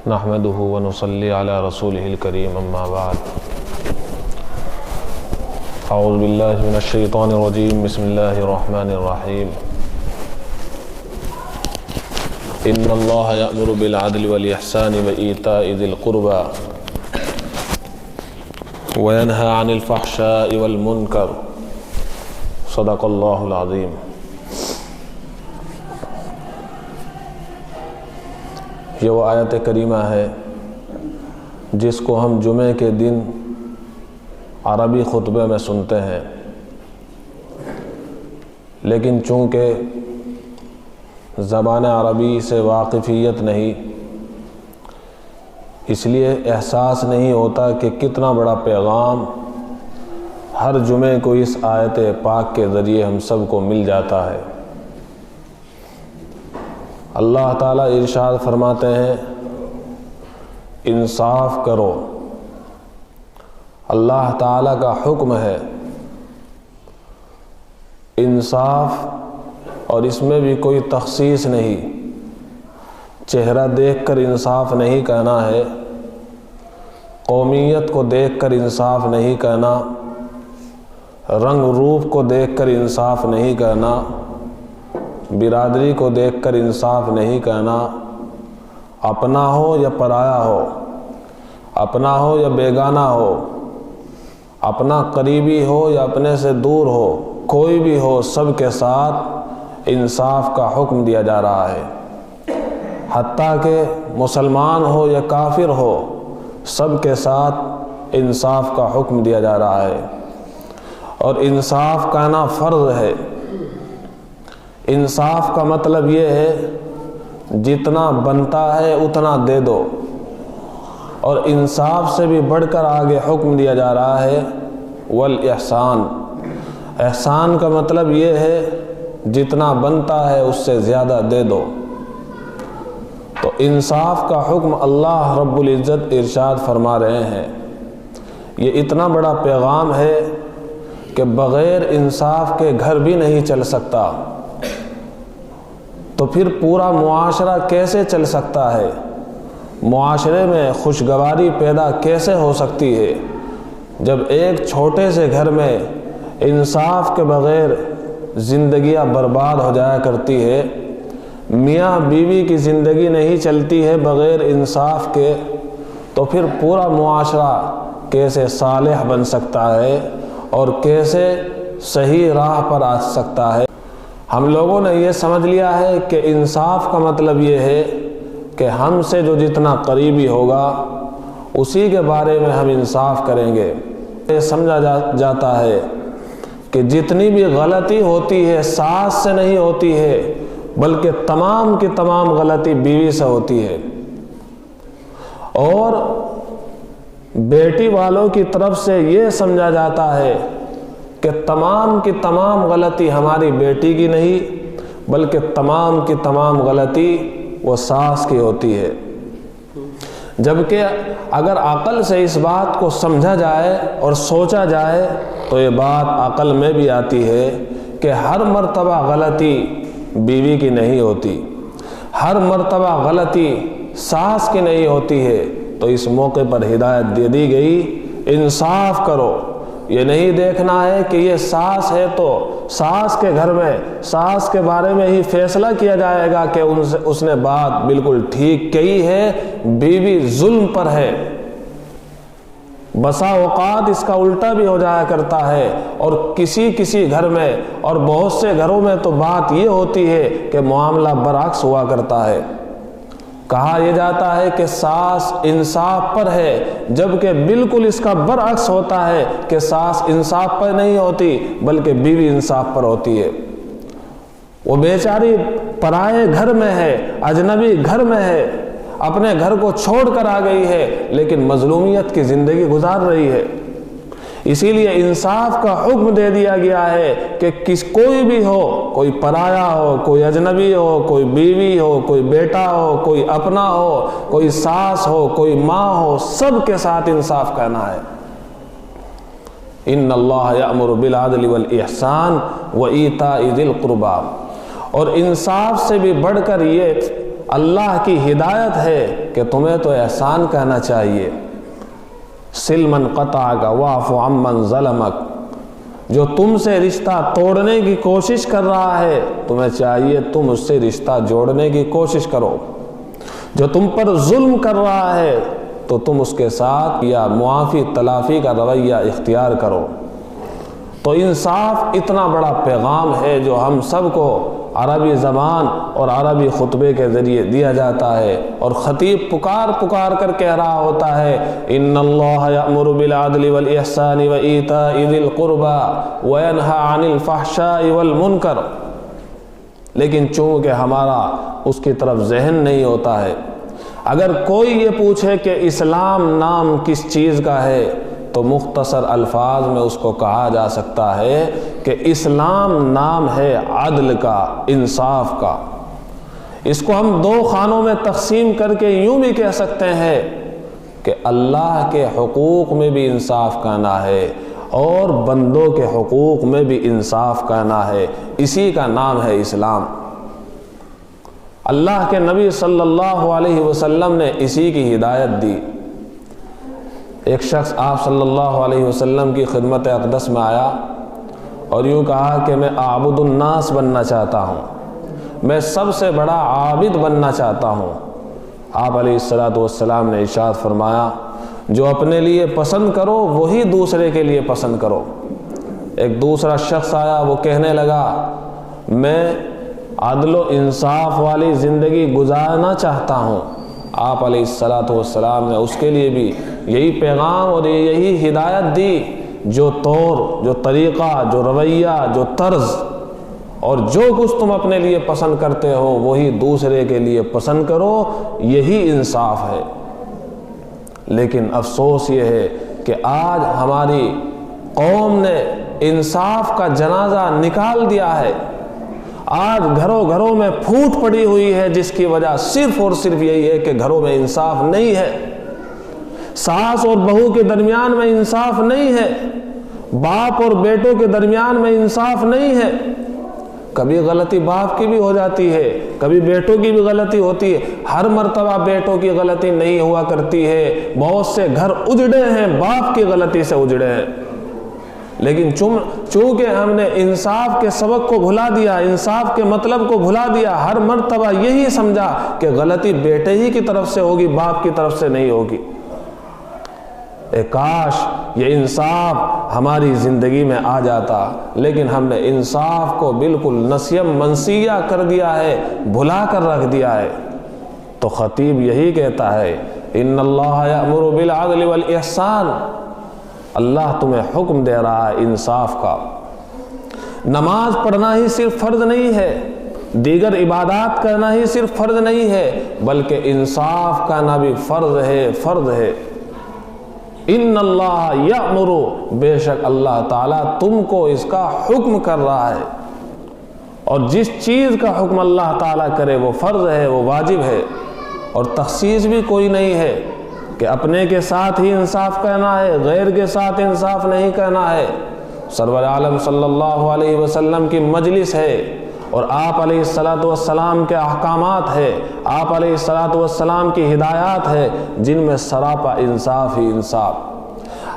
نحمده ونصلي على رسوله الكريم اما بعد اعوذ باللہ من الشیطان الرجیم بسم اللہ الرحمن الرحیم ان اللہ یأمر بالعدل والإحسان وإیتاء ذی القربى وینہی عن الفحشاء والمنکر صدق اللہ العظیم۔ یہ وہ آیت کریمہ ہے جس کو ہم جمعے کے دن عربی خطبے میں سنتے ہیں، لیکن چونکہ زبان عربی سے واقفیت نہیں، اس لیے احساس نہیں ہوتا کہ کتنا بڑا پیغام ہر جمعے کو اس آیت پاک کے ذریعے ہم سب کو مل جاتا ہے۔ اللہ تعالیٰ ارشاد فرماتے ہیں انصاف کرو۔ اللہ تعالیٰ کا حکم ہے انصاف، اور اس میں بھی کوئی تخصیص نہیں، چہرہ دیکھ کر انصاف نہیں کہنا ہے، قومیت کو دیکھ کر انصاف نہیں کہنا، رنگ روپ کو دیکھ کر انصاف نہیں کہنا، برادری کو دیکھ کر انصاف نہیں کہنا، اپنا ہو یا پرایا ہو، اپنا ہو یا بیگانہ ہو، اپنا قریبی ہو یا اپنے سے دور ہو، کوئی بھی ہو، سب کے ساتھ انصاف کا حکم دیا جا رہا ہے۔ حتیٰ کہ مسلمان ہو یا کافر ہو، سب کے ساتھ انصاف کا حکم دیا جا رہا ہے، اور انصاف کہنا فرض ہے۔ انصاف کا مطلب یہ ہے جتنا بنتا ہے اتنا دے دو، اور انصاف سے بھی بڑھ کر آگے حکم دیا جا رہا ہے والاحسان۔ احسان کا مطلب یہ ہے جتنا بنتا ہے اس سے زیادہ دے دو۔ تو انصاف کا حکم اللہ رب العزت ارشاد فرما رہے ہیں۔ یہ اتنا بڑا پیغام ہے کہ بغیر انصاف کے گھر بھی نہیں چل سکتا، تو پھر پورا معاشرہ کیسے چل سکتا ہے؟ معاشرے میں خوشگواری پیدا کیسے ہو سکتی ہے جب ایک چھوٹے سے گھر میں انصاف کے بغیر زندگیاں برباد ہو جایا کرتی ہے؟ میاں بیوی کی زندگی نہیں چلتی ہے بغیر انصاف کے، تو پھر پورا معاشرہ کیسے صالح بن سکتا ہے اور کیسے صحیح راہ پر آ سکتا ہے؟ ہم لوگوں نے یہ سمجھ لیا ہے کہ انصاف کا مطلب یہ ہے کہ ہم سے جو جتنا قریبی ہوگا اسی کے بارے میں ہم انصاف کریں گے۔ یہ سمجھا جاتا ہے کہ جتنی بھی غلطی ہوتی ہے ساس سے نہیں ہوتی ہے، بلکہ تمام کی تمام غلطی بیوی سے ہوتی ہے، اور بیٹی والوں کی طرف سے یہ سمجھا جاتا ہے کہ تمام کی تمام غلطی ہماری بیٹی کی نہیں، بلکہ تمام کی تمام غلطی وہ ساس کی ہوتی ہے۔ جبکہ اگر عقل سے اس بات کو سمجھا جائے اور سوچا جائے تو یہ بات عقل میں بھی آتی ہے کہ ہر مرتبہ غلطی بیوی کی نہیں ہوتی، ہر مرتبہ غلطی ساس کی نہیں ہوتی ہے۔ تو اس موقع پر ہدایت دے دی گئی انصاف کرو۔ یہ نہیں دیکھنا ہے کہ یہ ساس ہے تو ساس کے گھر میں ساس کے بارے میں ہی فیصلہ کیا جائے گا کہ اس نے بات بالکل ٹھیک کہی ہے، بیوی ظلم پر ہے۔ بسا اوقات اس کا الٹا بھی ہو جایا کرتا ہے، اور کسی گھر میں اور بہت سے گھروں میں تو بات یہ ہوتی ہے کہ معاملہ برعکس ہوا کرتا ہے۔ کہا یہ جاتا ہے کہ ساس انصاف پر ہے، جبکہ بالکل اس کا برعکس ہوتا ہے کہ ساس انصاف پر نہیں ہوتی بلکہ بیوی انصاف پر ہوتی ہے۔ وہ بیچاری پرائے گھر میں ہے، اجنبی گھر میں ہے، اپنے گھر کو چھوڑ کر آ گئی ہے، لیکن مظلومیت کی زندگی گزار رہی ہے۔ اسی لیے انصاف کا حکم دے دیا گیا ہے کہ کوئی بھی ہو، کوئی پرایا ہو، کوئی اجنبی ہو، کوئی بیوی ہو، کوئی بیٹا ہو، کوئی اپنا ہو، کوئی ساس ہو، کوئی ماں ہو، سب کے ساتھ انصاف کرنا ہے۔ ان اللہ یأمر بالعدل والاحسان وایتاء ذی القربی، اور انصاف سے بھی بڑھ کر یہ اللہ کی ہدایت ہے کہ تمہیں تو احسان کہنا چاہیے۔ سل من قطعک واعف عمن ظلمک، جو تم سے رشتہ توڑنے کی کوشش کر رہا ہے تمہیں چاہیے تم اس سے رشتہ جوڑنے کی کوشش کرو۔ جو تم پر ظلم کر رہا ہے تو تم اس کے ساتھ یا معافی تلافی کا رویہ اختیار کرو۔ تو انصاف اتنا بڑا پیغام ہے جو ہم سب کو عربی زبان اور عربی خطبے کے ذریعے دیا جاتا ہے، اور خطیب پکار کر کہہ رہا ہوتا ہے ان اللہ یأمر بالعدل والاحسان وایتاء ذی القربى وینہی عن الفحشاء والمنکر، لیکن چونکہ ہمارا اس کی طرف ذہن نہیں ہوتا ہے، اگر کوئی یہ پوچھے کہ اسلام نام کس چیز کا ہے تو مختصر الفاظ میں اس کو کہا جا سکتا ہے کہ اسلام نام ہے عدل کا، انصاف کا۔ اس کو ہم دو خانوں میں تقسیم کر کے یوں بھی کہہ سکتے ہیں کہ اللہ کے حقوق میں بھی انصاف کرنا ہے اور بندوں کے حقوق میں بھی انصاف کرنا ہے، اسی کا نام ہے اسلام۔ اللہ کے نبی صلی اللہ علیہ وسلم نے اسی کی ہدایت دی۔ ایک شخص آپ صلی اللہ علیہ وسلم کی خدمت اقدس میں آیا اور یوں کہا کہ میں عابد الناس بننا چاہتا ہوں، میں سب سے بڑا عابد بننا چاہتا ہوں۔ آپ علیہ السلام نے ارشاد فرمایا جو اپنے لیے پسند کرو وہی دوسرے کے لیے پسند کرو۔ ایک دوسرا شخص آیا، وہ کہنے لگا میں عدل و انصاف والی زندگی گزارنا چاہتا ہوں۔ آپ علیہ السلام نے اس کے لیے بھی یہی پیغام اور یہی ہدایت دی، جو طور، جو طریقہ، جو رویہ، جو طرز اور جو کچھ تم اپنے لیے پسند کرتے ہو وہی دوسرے کے لیے پسند کرو، یہی انصاف ہے۔ لیکن افسوس یہ ہے کہ آج ہماری قوم نے انصاف کا جنازہ نکال دیا ہے۔ آج گھروں میں پھوٹ پڑی ہوئی ہے، جس کی وجہ صرف اور صرف یہی ہے کہ گھروں میں انصاف نہیں ہے، ساس اور بہو کے درمیان میں انصاف نہیں ہے، باپ اور بیٹوں کے درمیان میں انصاف نہیں ہے۔ کبھی غلطی باپ کی بھی ہو جاتی ہے، کبھی بیٹوں کی بھی غلطی ہوتی ہے، ہر مرتبہ بیٹوں کی غلطی نہیں ہوا کرتی ہے۔ بہت سے گھر اجڑے ہیں باپ کی غلطی سے اجڑے ہیں، لیکن چونکہ ہم نے انصاف کے سبق کو بھلا دیا، انصاف کے مطلب کو بھلا دیا، ہر مرتبہ یہی سمجھا کہ غلطی بیٹے ہی کی طرف سے ہوگی، باپ کی طرف سے نہیں ہوگی۔ کاش یہ انصاف ہماری زندگی میں آ جاتا، لیکن ہم نے انصاف کو بالکل نسیم منسیہ کر دیا ہے، بھلا کر رکھ دیا ہے۔ تو خطیب یہی کہتا ہے ان اللہ یأمر بالعدل والاحسان، اللہ تمہیں حکم دے رہا ہے انصاف کا۔ نماز پڑھنا ہی صرف فرض نہیں ہے، دیگر عبادات کرنا ہی صرف فرض نہیں ہے، بلکہ انصاف کرنا بھی فرض ہے۔ ان اللہ یأمر، بے شک اللہ تعالیٰ تم کو اس کا حکم کر رہا ہے، اور جس چیز کا حکم اللہ تعالیٰ کرے وہ فرض ہے، وہ واجب ہے، اور تخصیص بھی کوئی نہیں ہے کہ اپنے کے ساتھ ہی انصاف کرنا ہے، غیر کے ساتھ انصاف نہیں کرنا ہے۔ سرور عالم صلی اللہ علیہ وسلم کی مجلس ہے، اور آپ علیہ السلام کے احکامات ہے، آپ علیہ السلام کی ہدایات ہے، جن میں سراپا انصاف ہی انصاف۔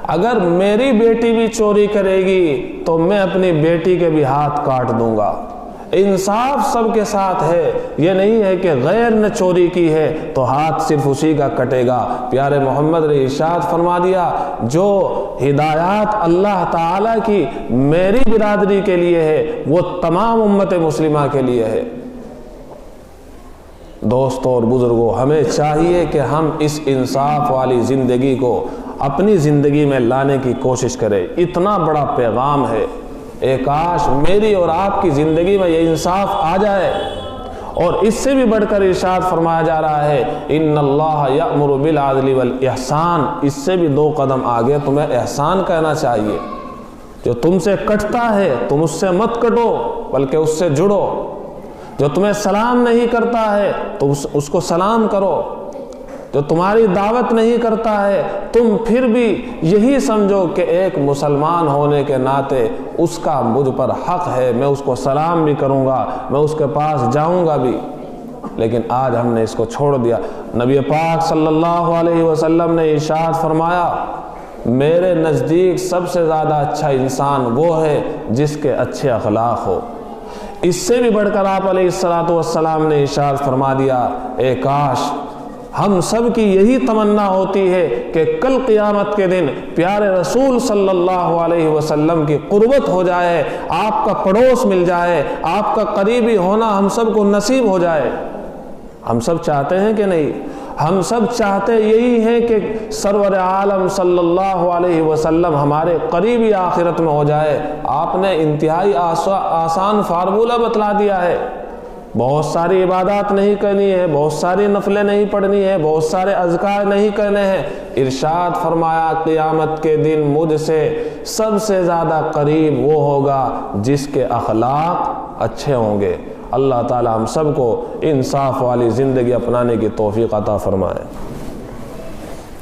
اگر میری بیٹی بھی چوری کرے گی تو میں اپنی بیٹی کے بھی ہاتھ کاٹ دوں گا۔ انصاف سب کے ساتھ ہے، یہ نہیں ہے کہ غیر نے چوری کی ہے تو ہاتھ صرف اسی کا کٹے گا۔ پیارے محمد نے ارشاد فرما دیا جو ہدایات اللہ تعالیٰ کی میری برادری کے لیے ہے وہ تمام امت مسلمہ کے لیے ہے۔ دوستوں اور بزرگوں، ہمیں چاہیے کہ ہم اس انصاف والی زندگی کو اپنی زندگی میں لانے کی کوشش کریں۔ اتنا بڑا پیغام ہے، کاش میری اور آپ کی زندگی میں یہ انصاف آ جائے۔ اور اس سے بھی بڑھ کر ارشاد فرمایا جا رہا ہے ان اللہ یأمر بالعدل والاحسان، اس سے بھی 2 قدم آگے تمہیں احسان کرنا چاہیے۔ جو تم سے کٹتا ہے تم اس سے مت کٹو بلکہ اس سے جڑو، جو تمہیں سلام نہیں کرتا ہے تم اس کو سلام کرو، جو تمہاری دعوت نہیں کرتا ہے تم پھر بھی یہی سمجھو کہ ایک مسلمان ہونے کے ناطے اس کا مجھ پر حق ہے، میں اس کو سلام بھی کروں گا، میں اس کے پاس جاؤں گا بھی۔ لیکن آج ہم نے اس کو چھوڑ دیا۔ نبی پاک صلی اللہ علیہ وسلم نے ارشاد فرمایا، میرے نزدیک سب سے زیادہ اچھا انسان وہ ہے جس کے اچھے اخلاق ہو۔ اس سے بھی بڑھ کر آپ علیہ السلام نے ارشاد فرما دیا، اے کاش ہم سب کی یہی تمنا ہوتی ہے کہ کل قیامت کے دن پیارے رسول صلی اللہ علیہ وسلم کی قربت ہو جائے، آپ کا پڑوس مل جائے، آپ کا قریبی ہونا ہم سب کو نصیب ہو جائے۔ ہم سب چاہتے ہیں کہ نہیں؟ ہم سب چاہتے یہی ہیں کہ سرور عالم صلی اللہ علیہ وسلم ہمارے قریبی آخرت میں ہو جائے۔ آپ نے انتہائی آسان فارمولہ بتلا دیا ہے۔ بہت ساری عبادات نہیں کرنی ہے، بہت ساری نفلیں نہیں پڑھنی ہے، بہت سارے اذکار نہیں کرنے ہیں۔ ارشاد فرمایا، قیامت کے دن مجھ سے سب سے زیادہ قریب وہ ہوگا جس کے اخلاق اچھے ہوں گے۔ اللہ تعالی ہم سب کو انصاف والی زندگی اپنانے کی توفیق عطا فرمائے۔